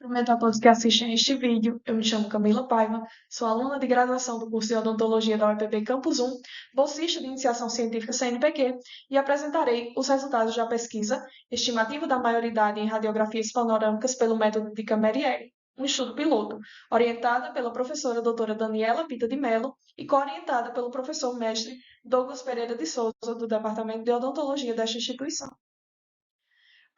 Cumprimento a todos que assistem a este vídeo. Eu me chamo Camila Paiva, sou aluna de graduação do curso de Odontologia da UEPB Campus 1, bolsista de Iniciação Científica CNPq e apresentarei os resultados da pesquisa Estimativa da Maioridade em Radiografias Panorâmicas pelo método de Camerieri, um estudo piloto, orientada pela professora doutora Daniela Pita de Mello e coorientada pelo professor mestre Douglas Pereira de Souza, do Departamento de Odontologia desta instituição.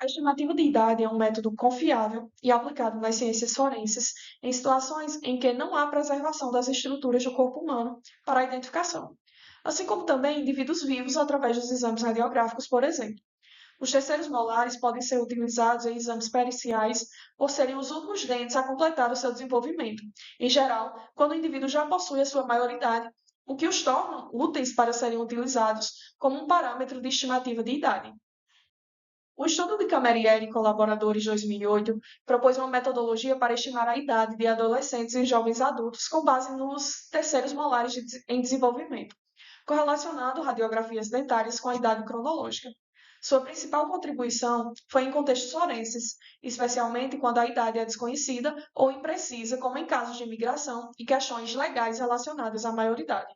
A estimativa de idade é um método confiável e aplicado nas ciências forenses em situações em que não há preservação das estruturas do corpo humano para a identificação, assim como também indivíduos vivos através dos exames radiográficos, por exemplo. Os terceiros molares podem ser utilizados em exames periciais por serem os últimos dentes a completar o seu desenvolvimento, em geral, quando o indivíduo já possui a sua maioridade, o que os torna úteis para serem utilizados como um parâmetro de estimativa de idade. O estudo de Camerieri e colaboradores de 2008 propôs uma metodologia para estimar a idade de adolescentes e jovens adultos com base nos terceiros molares em desenvolvimento, correlacionando radiografias dentárias com a idade cronológica. Sua principal contribuição foi em contextos forenses, especialmente quando a idade é desconhecida ou imprecisa, como em casos de imigração e questões legais relacionadas à maioridade.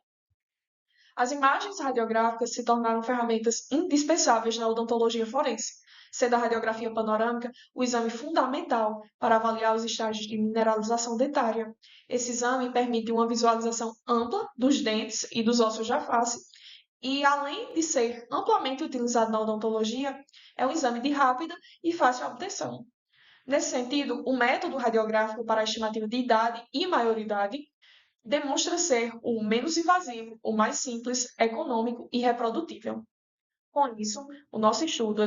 As imagens radiográficas se tornaram ferramentas indispensáveis na odontologia forense, sendo a radiografia panorâmica o exame fundamental para avaliar os estágios de mineralização dentária. Esse exame permite uma visualização ampla dos dentes e dos ossos da face e, além de ser amplamente utilizado na odontologia, é um exame de rápida e fácil obtenção. Nesse sentido, o método radiográfico para a estimativa de idade e maioridade demonstra ser o menos invasivo, o mais simples, econômico e reprodutível. Com isso, o nosso estudo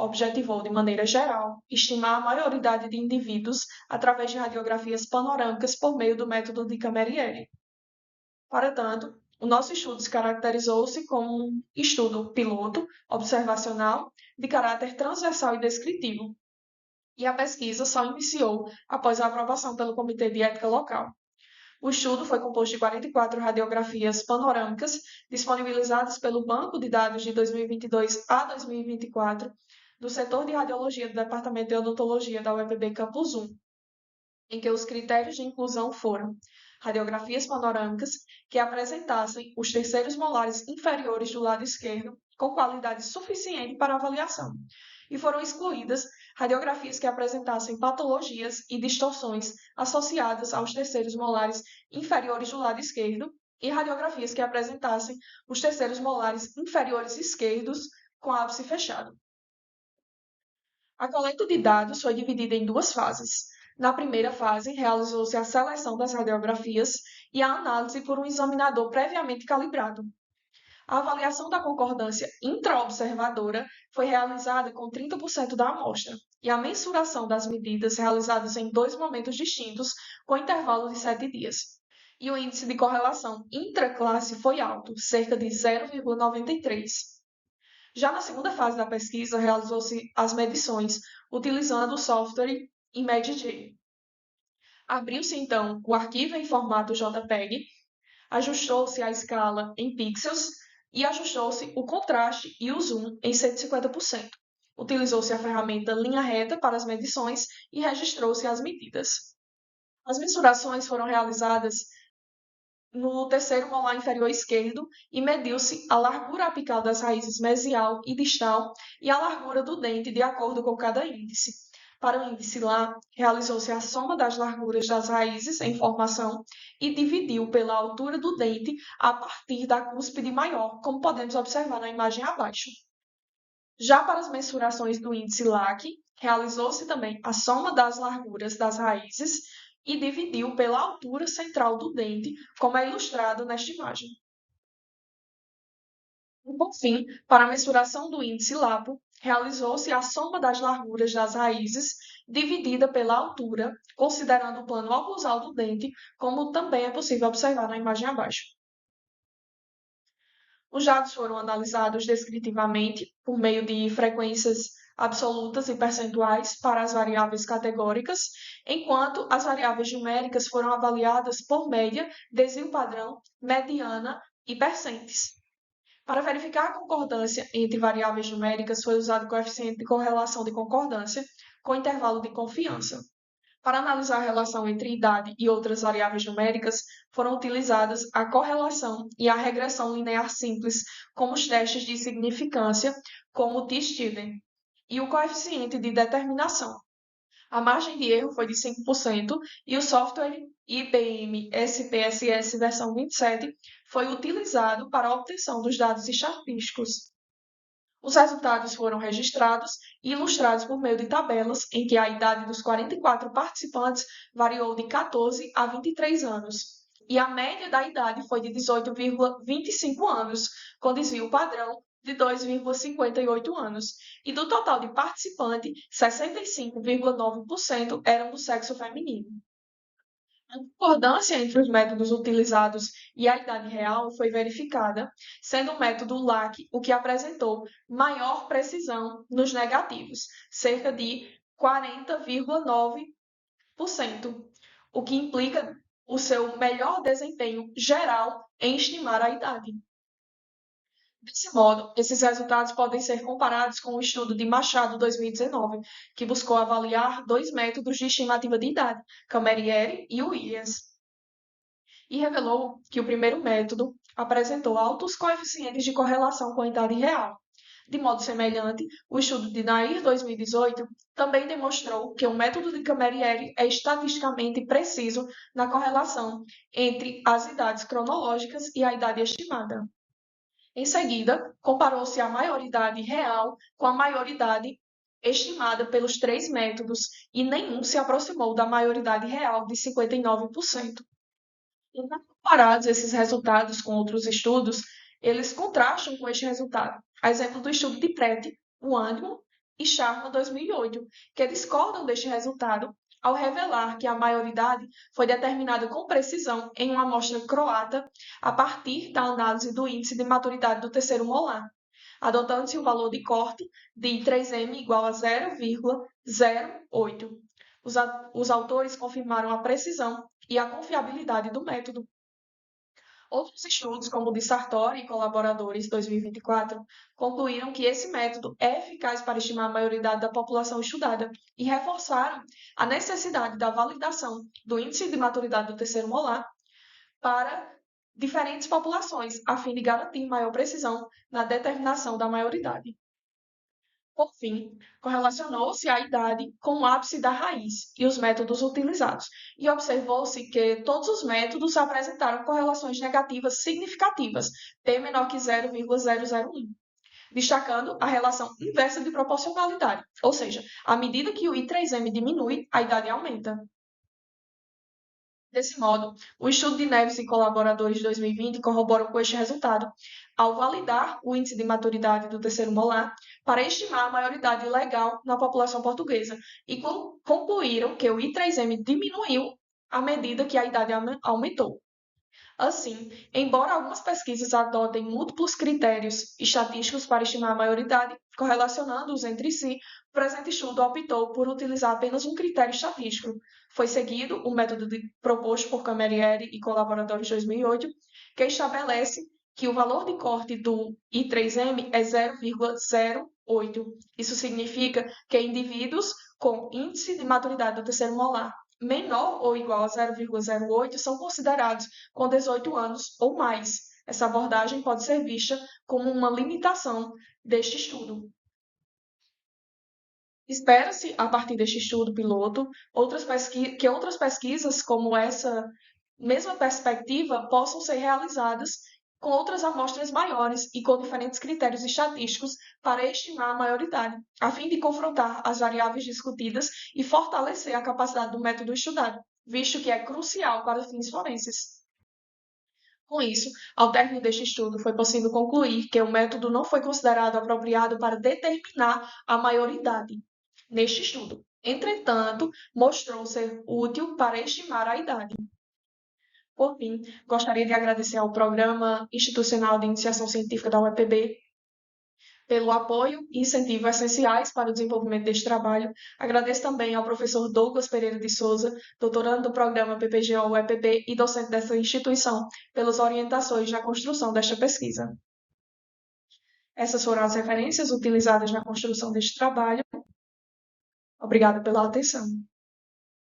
objetivou, de maneira geral, estimar a maioridade de indivíduos através de radiografias panorâmicas por meio do método de Camerieri. Para tanto, o nosso estudo se caracterizou-se como um estudo piloto, observacional, de caráter transversal e descritivo, e a pesquisa só iniciou após a aprovação pelo Comitê de Ética Local. O estudo foi composto de 44 radiografias panorâmicas disponibilizadas pelo Banco de Dados de 2022 a 2024 do setor de radiologia do Departamento de Odontologia da UEPB Campus 1, em que os critérios de inclusão foram radiografias panorâmicas que apresentassem os terceiros molares inferiores do lado esquerdo com qualidade suficiente para avaliação, e foram excluídas radiografias que apresentassem patologias e distorções associadas aos terceiros molares inferiores do lado esquerdo e radiografias que apresentassem os terceiros molares inferiores esquerdos com ápice fechado. A coleta de dados foi dividida em duas fases. Na primeira fase, realizou-se a seleção das radiografias e a análise por um examinador previamente calibrado. A avaliação da concordância intraobservadora foi realizada com 30% da amostra, e a mensuração das medidas realizadas em dois momentos distintos, com intervalo de 7 dias. E o índice de correlação intraclasse foi alto, cerca de 0,93. Já na segunda fase da pesquisa, realizou-se as medições utilizando o software ImageJ. Abriu-se, então, o arquivo em formato JPEG, ajustou-se a escala em pixels e ajustou-se o contraste e o zoom em 150%. Utilizou-se a ferramenta linha reta para as medições e registrou-se as medidas. As mensurações foram realizadas no terceiro molar inferior esquerdo e mediu-se a largura apical das raízes mesial e distal e a largura do dente de acordo com cada índice. Para o índice lá, realizou-se a soma das larguras das raízes em formação e dividiu pela altura do dente a partir da cúspide maior, como podemos observar na imagem abaixo. Já para as mensurações do índice LAC, realizou-se também a soma das larguras das raízes e dividiu pela altura central do dente, como é ilustrado nesta imagem. E, por fim, para a mensuração do índice LAPO, realizou-se a soma das larguras das raízes dividida pela altura, considerando o plano oclusal do dente, como também é possível observar na imagem abaixo. Os dados foram analisados descritivamente por meio de frequências absolutas e percentuais para as variáveis categóricas, enquanto as variáveis numéricas foram avaliadas por média, desvio padrão, mediana e percentes. Para verificar a concordância entre variáveis numéricas, foi usado o coeficiente de correlação de concordância com intervalo de confiança. Para analisar a relação entre idade e outras variáveis numéricas, foram utilizadas a correlação e a regressão linear simples como os testes de significância, como o t-Student, e o coeficiente de determinação. A margem de erro foi de 5% e o software IBM SPSS versão 27 foi utilizado para a obtenção dos dados estatísticos. Os resultados foram registrados e ilustrados por meio de tabelas em que a idade dos 44 participantes variou de 14 a 23 anos, e a média da idade foi de 18,25 anos, com desvio padrão de 2,58 anos, e do total de participantes, 65,9% eram do sexo feminino. A concordância entre os métodos utilizados e a idade real foi verificada, sendo o método LAC o que apresentou maior precisão nos negativos, cerca de 40,9%, o que implica o seu melhor desempenho geral em estimar a idade. Desse modo, esses resultados podem ser comparados com o estudo de Machado 2019, que buscou avaliar dois métodos de estimativa de idade, Camerieri e Williams, e revelou que o primeiro método apresentou altos coeficientes de correlação com a idade real. De modo semelhante, o estudo de Nair 2018 também demonstrou que o método de Camerieri é estatisticamente preciso na correlação entre as idades cronológicas e a idade estimada. Em seguida, comparou-se a maioridade real com a maioridade estimada pelos três métodos e nenhum se aproximou da maioridade real de 59%. E comparados esses resultados com outros estudos, eles contrastam com este resultado. A exemplo do estudo de Pratt, Wandman e Sharma 2008, que discordam deste resultado ao revelar que a maioridade foi determinada com precisão em uma amostra croata a partir da análise do índice de maturidade do terceiro molar, adotando-se o valor de corte de 3M igual a 0,08. Os autores confirmaram a precisão e a confiabilidade do método. Outros estudos, como o de Sartori e colaboradores 2024, concluíram que esse método é eficaz para estimar a maioridade da população estudada e reforçaram a necessidade da validação do índice de maturidade do terceiro molar para diferentes populações, a fim de garantir maior precisão na determinação da maioridade. Por fim, correlacionou-se a idade com o ápice da raiz e os métodos utilizados, e observou-se que todos os métodos apresentaram correlações negativas significativas, p menor que 0,001, destacando a relação inversa de proporcionalidade, ou seja, à medida que o I3M diminui, a idade aumenta. Desse modo, o estudo de Neves e colaboradores de 2020 corroboram com este resultado, ao validar o índice de maturidade do terceiro molar para estimar a maioridade legal na população portuguesa e concluíram que o I3M diminuiu à medida que a idade aumentou. Assim, embora algumas pesquisas adotem múltiplos critérios estatísticos para estimar a maioridade, correlacionando-os entre si, o presente estudo optou por utilizar apenas um critério estatístico. Foi seguido o método proposto por Camerieri e colaboradores de 2008, que estabelece que o valor de corte do I3M é 0,08. Isso significa que indivíduos com índice de maturidade do terceiro molar menor ou igual a 0,08 são considerados com 18 anos ou mais. Essa abordagem pode ser vista como uma limitação deste estudo. Espera-se, a partir deste estudo piloto, que outras pesquisas como essa mesma perspectiva possam ser realizadas com outras amostras maiores e com diferentes critérios estatísticos para estimar a maioridade, a fim de confrontar as variáveis discutidas e fortalecer a capacidade do método estudado, visto que é crucial para fins forenses. Com isso, ao término deste estudo, foi possível concluir que o método não foi considerado apropriado para determinar a maioridade neste estudo. Entretanto, mostrou ser útil para estimar a idade. Por fim, gostaria de agradecer ao Programa Institucional de Iniciação Científica da UEPB pelo apoio e incentivo essenciais para o desenvolvimento deste trabalho. Agradeço também ao professor Douglas Pereira de Souza, doutorando do programa PPGO UEPB e docente dessa instituição, pelas orientações na construção desta pesquisa. Essas foram as referências utilizadas na construção deste trabalho. Obrigada pela atenção.